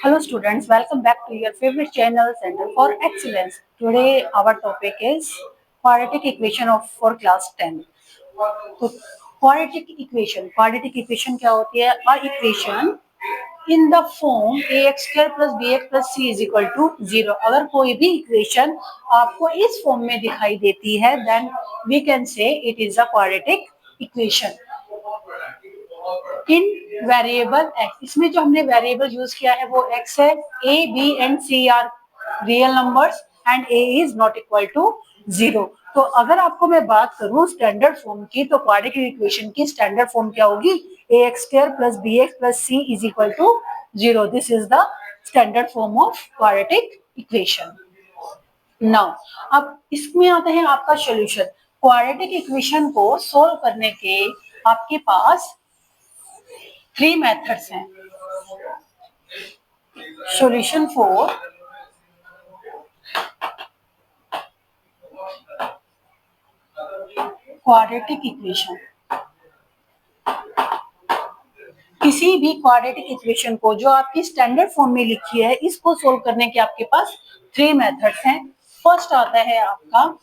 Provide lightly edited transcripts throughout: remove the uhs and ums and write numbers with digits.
Hello students, welcome back to your favorite channel Center for Excellence. Today our topic is quadratic equation of for class 10. तो quadratic equation क्या होती है? A equation in the form ax square plus bx plus c is equal to 0. अगर कोई भी equation आपको इस form में दिखाई देती है then we can say it is a quadratic equation. In variable x, इसमें जो हमने वेरिएबल यूज किया है वो एक्स है. A B and C are real numbers and A is not equal to 0. तो अगर आपको मैं बात करूं स्टैंडर्ड फॉर्म की, तो क्वाड्रेटिक इक्वेशन की स्टैंडर्ड फॉर्म क्या होगी? A x square plus B x plus C is equal to 0. This is the standard form of quadratic equation. Now अब इसमें आता है आपका सॉल्यूशन. क्वाड्रेटिक इक्वेशन को सोल्व करने के आपके पास 3 मेथड्स हैं. Solution for quadratic equation. किसी भी क्वाड्रेटिक इक्वेशन को जो आपकी स्टैंडर्ड फॉर्म में लिखी है, इसको सोल्व करने के आपके पास 3 मेथड्स हैं. फर्स्ट आता है आपका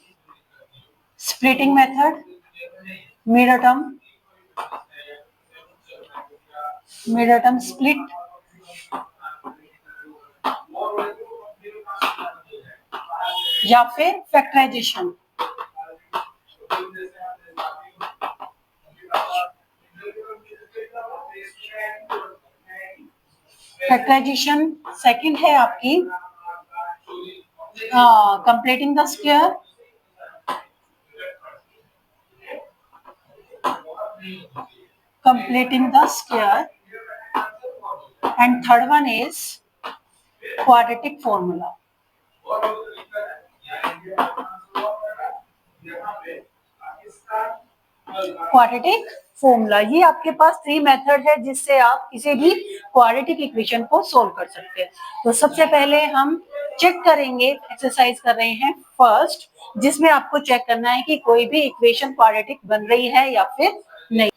splitting method, middle term split, या फिर फैक्टराइजेशन. फैक्टराइजेशन सेकंड है आपकी completing the square, and third one is quadratic formula. Quadratic formula, ये आपके पास 3 मेथड है जिससे आप किसी भी क्वाड्रेटिक इक्वेशन को सोल्व कर सकते हैं. तो सबसे पहले हम चेक करेंगे, एक्सरसाइज कर रहे हैं फर्स्ट, जिसमें आपको चेक करना है कि कोई भी इक्वेशन क्वाड्रेटिक बन रही है या फिर नहीं.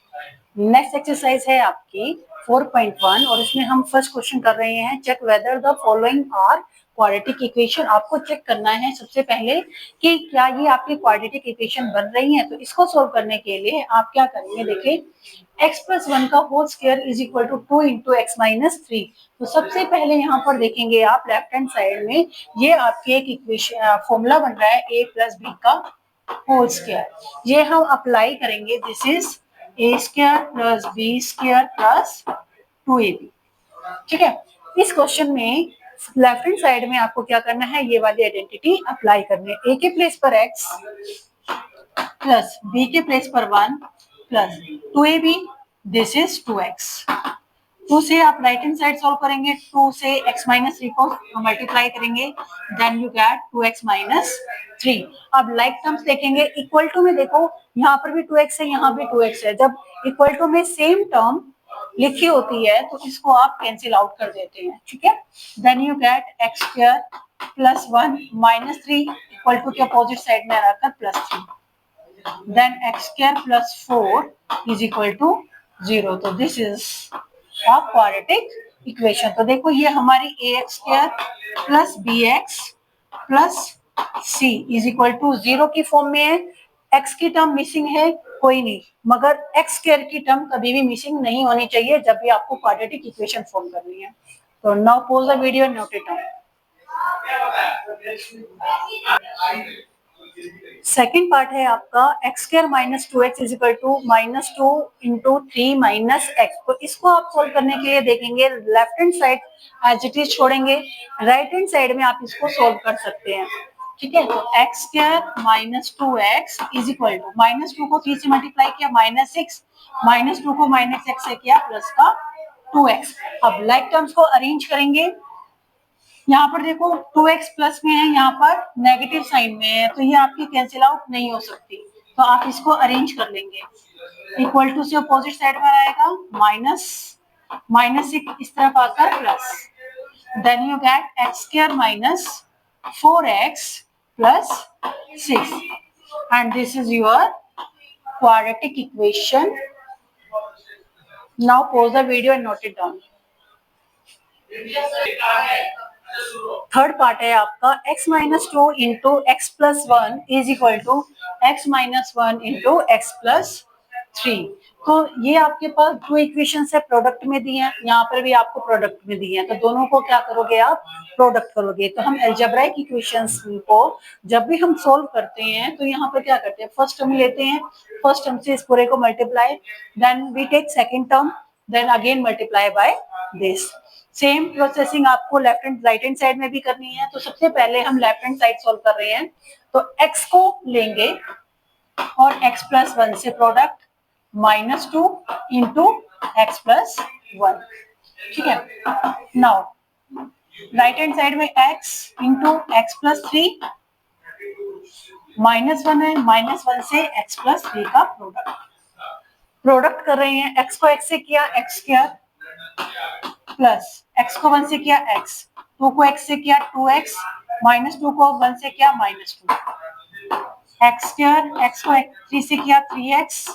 नेक्स्ट एक्सरसाइज है आपकी 4.1 और इसमें हम फर्स्ट क्वेश्चन कर रहे हैं check whether the following are quadratic equation. आपको चेक करना है सबसे पहले कि क्या ये आपकी क्वाड्रेटिक इक्वेशन बन रही है. तो इसको सोल्व करने के लिए आप क्या करेंगे, देखिए x प्लस 1 का whole square is equal to 2 into X minus 3. तो सबसे पहले यहाँ पर देखेंगे आप लेफ्ट हैंड साइड में ये आपके एक इक्वेशन फॉर्मूला बन रहा है a प्लस बी का होल स्क्वायर. ये हम अप्लाई करेंगे. This is A square plus B square plus 2ab. ठीक है. इस क्वेश्चन में लेफ्ट हैंड साइड में आपको क्या करना है, ये वाली आइडेंटिटी अप्लाई करनी है. ए के प्लेस पर x प्लस बी के प्लेस पर 1 plus 2ab. This is 2x. 2 से आप राइट हैंड साइड सॉल्व करेंगे, 2 से x माइनस 3 को मल्टीप्लाई करेंगे, then you gate 2x minus 3. अब लाइक टर्म्स देखेंगे, इक्वल टू में देखो यहाँ पर भी 2x है, यहाँ भी 2x है. जब इक्वल टू में सेम टर्म लिखी होती है तो इसको आप कैंसिल आउट कर देते हैं. ठीक है. Then you get X square plus 1 minus 3 equal to के अपोजिट साइड में रखकर plus 3. Then X square plus 4 is equal to 0. तो दिस इज क्वाड्रेटिक इक्वेशन. तो देखो ये हमारी A x square plus B x plus C is equal to 0 की form में है. एक्स की टर्म मिसिंग है, कोई नहीं, मगर एक्स स्क्वायर की टर्म कभी भी मिसिंग नहीं होनी चाहिए जब भी आपको क्वाड्रेटिक इक्वेशन फॉर्म करनी है. तो now pause the video and note it down. Second part है आपका X square minus 2x is equal to minus 2 into 3 minus X. तो इसको आप सोल्व करने के लिए देखेंगे left hand side as it is छोड़ेंगे, राइट हैंड साइड में आप इसको सोल्व कर सकते हैं. ठीक है. तो X square minus 2x is equal to minus 2 को 3 से मल्टीप्लाई किया माइनस 6, माइनस 2 को माइनस x से किया प्लस का 2x. अब लाइक टर्म्स को अरेंज करेंगे. यहाँ पर देखो 2x प्लस में है, यहाँ पर नेगेटिव साइन में है, तो ये आपकी कैंसिल आउट नहीं हो सकती. तो आप इसको अरेंज कर लेंगे. इक्वल टू से अपोजिट साइड में आएगा माइनस, माइनस इस तरफ आकर plus. Then you get X square minus 4x plus 6 and this is your quadratic equation. Now pause the video and note it down. Third part है आपका x-2 into X plus one is equal to x-1 into X plus three. तो ये आपके पास दो equation है, product में दी है, यहाँ पर भी आपको प्रोडक्ट में दी है, तो दोनों को क्या करोगे आप, प्रोडक्ट करोगे। तो हम एल्जेब्राइक इक्वेशंस को जब भी हम सोल्व करते हैं तो यहाँ पर क्या करते हैं, फर्स्ट टर्म लेते हैं, फर्स्ट टर्म से इस पूरे को multiply, then we take second term, then again multiply by this. Same processing आपको left and right hand side में भी करनी है। तो सबसे पहले हम लेफ्ट हैंड साइड सोल्व कर रहे हैं, तो x को लेंगे और x प्लस वन से product -2 into X plus one, ठीक है। नाउ राइट हैंड साइड में x into X plus three, -1 है, -1 से x प्लस थ्री का प्रोडक्ट कर रहे हैं। x को x से किया x स्क्वायर, प्लस x को 1 से किया x, 2 को x से किया 2x, -2 को 1 से किया -2, x स्क्वायर, x को 3 से किया 3x,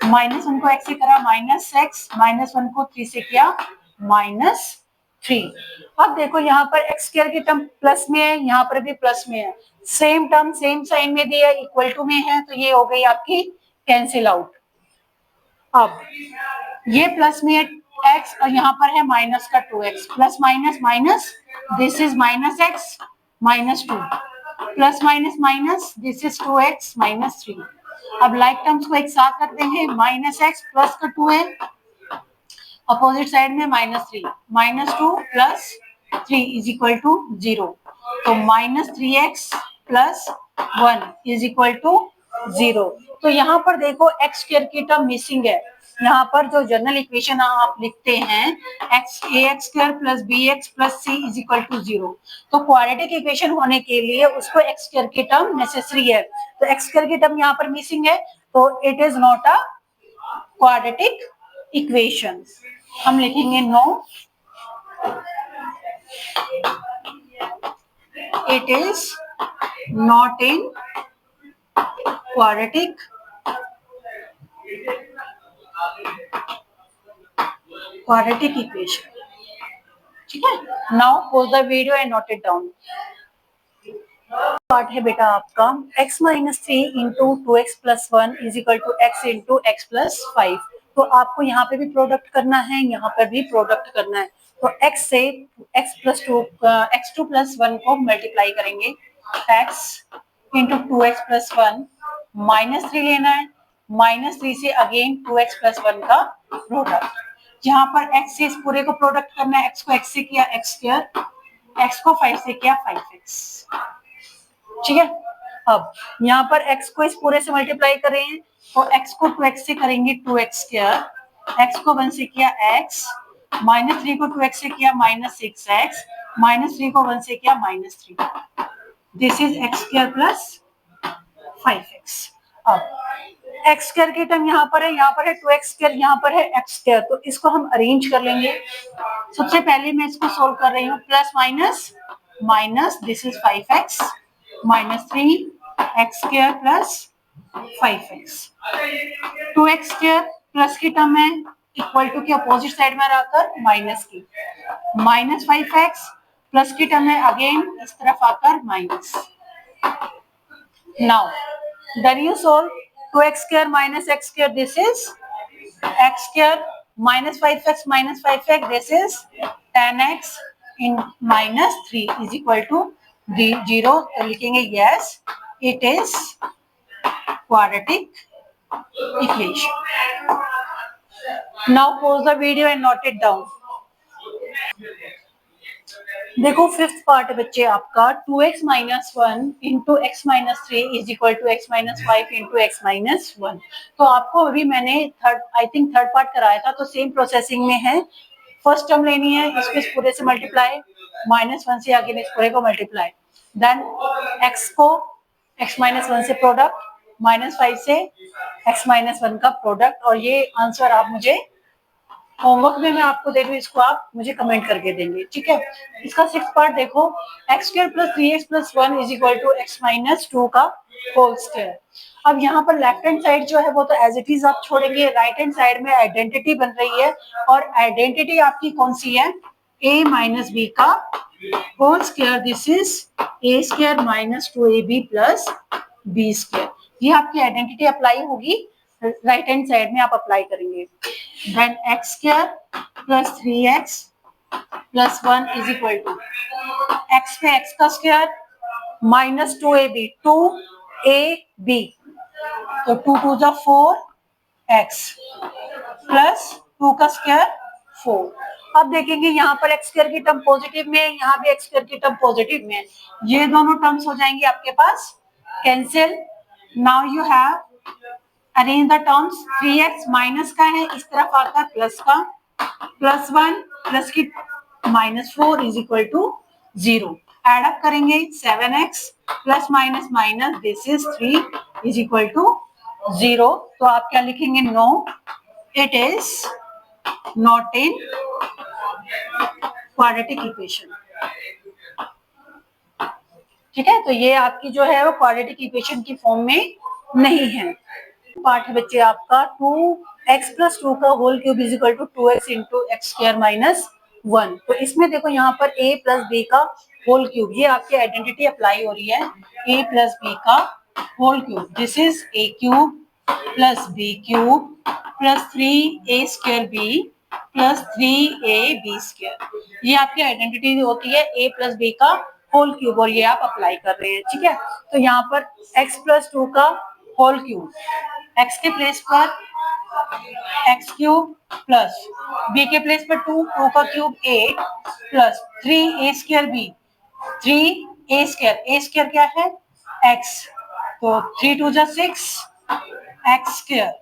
-1 को x से करा -x, -1 को 3 से किया -3। अब देखो यहाँ पर x स्क्वायर की टर्म प्लस में है, यहाँ पर भी प्लस में है, सेम टर्म सेम साइन में दिया, इक्वल टू में है, तो ये हो गई आपकी कैंसिल आउट। अब ये प्लस में है x और यहाँ पर है माइनस का 2x, plus minus minus, this is -x -2, plus minus minus, this is 2x -3। अब लाइक टर्म्स को एक साथ रख देंगे, -x प्लस का 2 है, अपोजिट साइड में -3, -2 प्लस 3 इज इक्वल टू 0, तो -3x plus 1 is equal to 0। तो यहाँ पर देखो x स्क्वायर की टर्म मिसिंग है, यहाँ पर जो जनरल इक्वेशन आप लिखते हैं ax square plus bx plus c is equal to 0, तो क्वाड्रेटिक इक्वेशन होने के लिए उसको x स्क्वायर की टर्म नेसेसरी है, तो x स्क्वायर की टर्म यहाँ पर मिसिंग है, तो it is not a quadratic equation. हम लिखेंगे no, it is not in quadratic equation, ठीक है। Now pause the video and note it down. Part है बेटा आपका x-3 into 2x plus 1 is equal to x into X plus 5। तो आपको यहाँ पे भी प्रोडक्ट करना है, यहाँ पर भी प्रोडक्ट करना है, तो x से x2 प्लस 1 को मल्टीप्लाई करेंगे, x इंटू 2x प्लस 1, -3 लेना है, -3 से अगेन 2x प्लस 1 का प्रोडक्ट, जहां पर x से इस पूरे को प्रोडक्ट करना है, x को x से किया x स्क्वायर, x को 5 से किया 5x, ठीक है। अब यहाँ पर x को इस पूरे से मल्टीप्लाई कर रहे हैं, तो x को 2x से करेंगे 2x स्क्वायर, x को 1 से किया x, -3 को 2x से किया -6x, -3 को 1 से किया -3, this is x square plus 5x। अब x स्क्वायर की टर्म यहाँ पर है 2x स्क्वायर, यहाँ पर है x स्क्वायर, तो इसको हम अरेंज कर लेंगे। सबसे पहले मैं इसको सोल्व कर रही हूँ, plus minus minus, this is 5x -3x square plus 5x, 2x square plus की टर्म है, इक्वल टू के अपोजिट साइड में आकर माइनस की, -5x प्लस की टर्म है, अगेन इस तरफ आकर minus. Now then you solve 2x square minus x square, this is x square, -5x this is 10x in -3 is equal to 0, तो लिखेंगे yes it is quadratic equation। now pause the video and note it down। देखो fifth part बच्चे आपका 2x minus 1 into X minus 3 is equal to x minus 5 into X minus 1। तो आपको अभी मैंने third part कराया था, तो सेम प्रोसेसिंग में है। फर्स्ट टर्म लेनी है, इसको इस पूरे से मल्टीप्लाई, -1 से आगे इस पूरे को मल्टीप्लाई, देन x को x माइनस 1 से प्रोडक्ट, -5 से x माइनस 1 का प्रोडक्ट, और ये आंसर आप मुझे होमवर्क में मैं आपको दे दूं, इसको आप मुझे कमेंट करके देंगे, ठीक है। इसका सिक्स पार्ट देखो, X square plus 3x plus 1 is equal to X minus 2 का होल स्क्वायर। अब यहाँ पर लेफ्ट हैंड साइड जो है वो तो एज इट इज आप छोड़ेंगे, राइट हैंड साइड में आइडेंटिटी बन रही है, और आइडेंटिटी आपकी कौन सी है, a माइनस बी का whole square, this is a square minus 2ab plus b square. ये आपकी आइडेंटिटी अप्लाई होगी, राइट हैंड साइड में आप अप्लाई करेंगे। Then X square plus 3x plus 1 is equal to X पे एक्स का square minus 2ab, 2ab, तो 2 to जा 4x प्लस 2 का स्क्वायर 4। अब देखेंगे यहाँ पर एक्स स्क्वायर की टर्म पॉजिटिव में है, यहाँ भी एक्स स्क्वायर की टर्म पॉजिटिव में है, ये दोनों टर्म्स हो जाएंगे आपके पास cancel. Now you have arrange the terms, 3x minus का है, इस तरफ आता है प्लस का, प्लस 1 प्लस की minus 4 is equal to 0। Add up करेंगे 7x plus minus minus, this is 3 is equal to 0। तो आप क्या लिखेंगे? No, it is not in quadratic equation. ठीक है, तो ये आपकी जो है वो क्वाड्रेटिक इक्वेशन की फॉर्म में नहीं है। पार्ट है बच्चे आपका 2x प्लस 2 का whole cube is equal to 2x into X square minus 1। तो इसमें देखो यहाँ पर a प्लस बी का होल क्यूब, ये आपकी आइडेंटिटी अप्लाई हो रही है, a प्लस बी का whole cube, this is a cube plus b cube plus 3a square b plus 3ab square. ये आपकी आइडेंटिटी होती है a प्लस बी का होल क्यूब, और ये आप अप्लाई कर रहे हैं। ठीक है, तो यहाँ पर x प्लस 2 का होल क्यूब, x के प्लेस पर x क्यूब प्लस b के प्लेस पर 2, 2 का cube 8 plus 3a square b, 3a square, a square क्या है? x, तो 3 टू जा 6 x square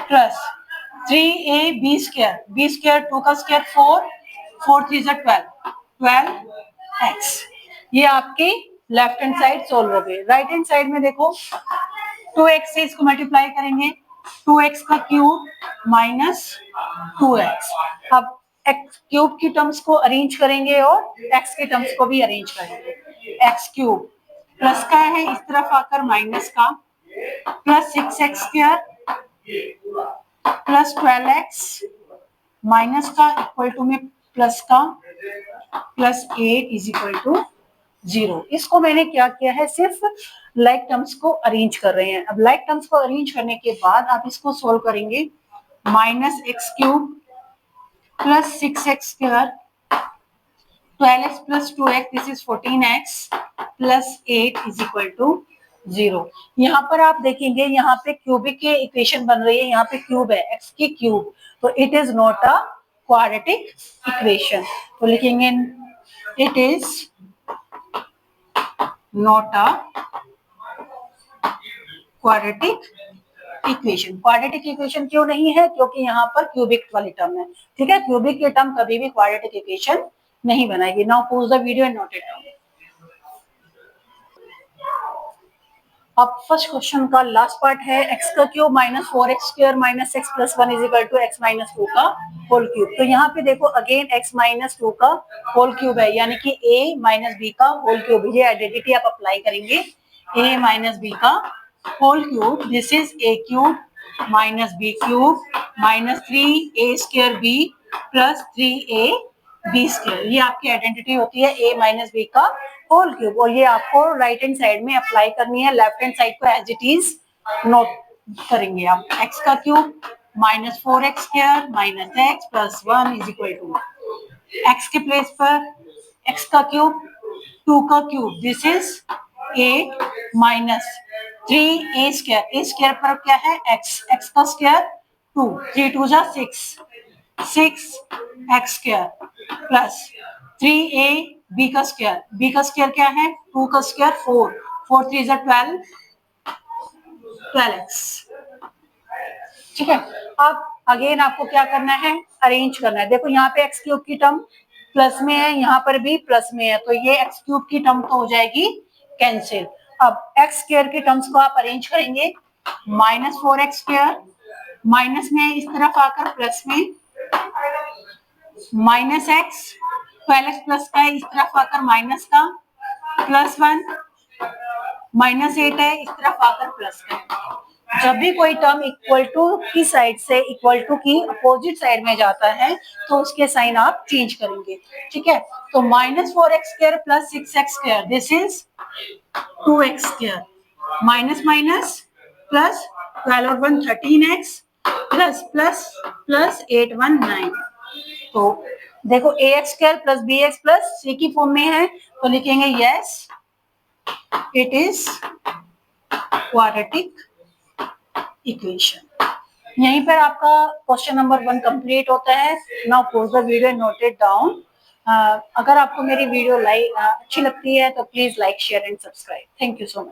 plus 3ab square, b square 2 का स्क्वायर 4, 4 3 जा 12, 12x। ये आपकी लेफ्ट हैंड साइड सोल्व हो गई। राइट हैंड साइड में देखो 2x से इसको मल्टीप्लाई करेंगे, 2x का क्यूब माइनस 2x। अब x क्यूब की टर्म्स को अरेंज करेंगे और x के टर्म्स को भी अरेंज करेंगे। x क्यूब प्लस का है, इस तरफ आकर माइनस का, plus 6x square plus 12x minus का इक्वल टू में प्लस का प्लस 8 इज इक्वल टू 0। इसको मैंने क्या किया है, सिर्फ लाइक टर्म्स को अरेंज कर रहे हैं। अब लाइक टर्म्स को अरेंज करने के बाद आप इसको सोल्व करेंगे, minus X cube plus 6x square 12x plus 2x, this is 14x plus 8 is equal to 0। यहाँ पर आप देखेंगे, यहाँ पे क्यूबिक की इक्वेशन बन रही है, यहाँ पे क्यूब है x की क्यूब, तो it is not a quadratic equation. तो लिखेंगे it is not a quadratic equation. Quadratic equation क्यों नहीं है? क्योंकि यहाँ पर क्यूबिक वाली टर्म है। ठीक है, क्यूबिक की टर्म कभी भी क्वाड्रेटिक इक्वेशन नहीं बनाएगी। Now pause the video and note it down. अब फर्स्ट क्वेश्चन का लास्ट पार्ट है, x का cube minus 4x square minus x plus 1 is equal to x minus 2 का होल क्यूब। तो यहाँ पे देखो अगेन x माइनस 2 का होल क्यूब है, यानी कि a माइनस बी का होल क्यूब। ये आइडेंटिटी आप अप्लाई करेंगे, a माइनस बी का whole cube, this is a cube minus b cube minus 3a square b plus 3a b square. ये आपकी आइडेंटिटी होती है a माइनस बी का होल क्यूब, और ये आपको राइट हैंड साइड में अप्लाई करनी है। लेफ्ट हैंड साइड को एज इट इज नोट करेंगे आप। x का cube minus 4x square minus x plus 1 is equal to x के प्लेस पर x का क्यूब 2 का cube, this is 8 minus 3a square, a square पर क्या है? x, x का स्क्वायर 2, 3 टू जा 6, 6x square plus 3a b का स्क्वायर, b का स्क्वायर क्या है? 2 का स्क्वायर 4, 4 3 जा 12, 12x। ठीक है, अब अगेन आपको क्या करना है? अरेंज करना है। देखो यहाँ पे एक्स क्यूब की टर्म प्लस में है, यहाँ पर भी प्लस में है, तो ये एक्स क्यूब की टर्म तो हो जाएगी कैंसिल। अब एक्स स्क्वायर की टर्म्स को आप अरेंज करेंगे, माइनस 4x स्क्वायर माइनस में इस तरफ आकर प्लस में माइनस एक्स, 12x प्लस का है, इस तरफ आकर माइनस का प्लस 1 माइनस 8 है, इस तरफ आकर प्लस का है। जब भी कोई टर्म इक्वल टू की साइड से इक्वल टू की अपोजिट साइड में जाता है तो उसके साइन आप चेंज करेंगे, ठीक है। तो -4x² plus 6x², this is 2x², minus minus plus 12 और 1 13x प्लस प्लस प्लस 8 1 9। तो देखो ax² plus bx plus c की फॉर्म में है तो लिखेंगे yes it is quadratic equation. यहीं पर आपका क्वेश्चन नंबर 1 कंप्लीट होता है। Now pause the video and note it down. अगर आपको मेरी वीडियो अच्छी लगती है तो please like share and subscribe. Thank you so much.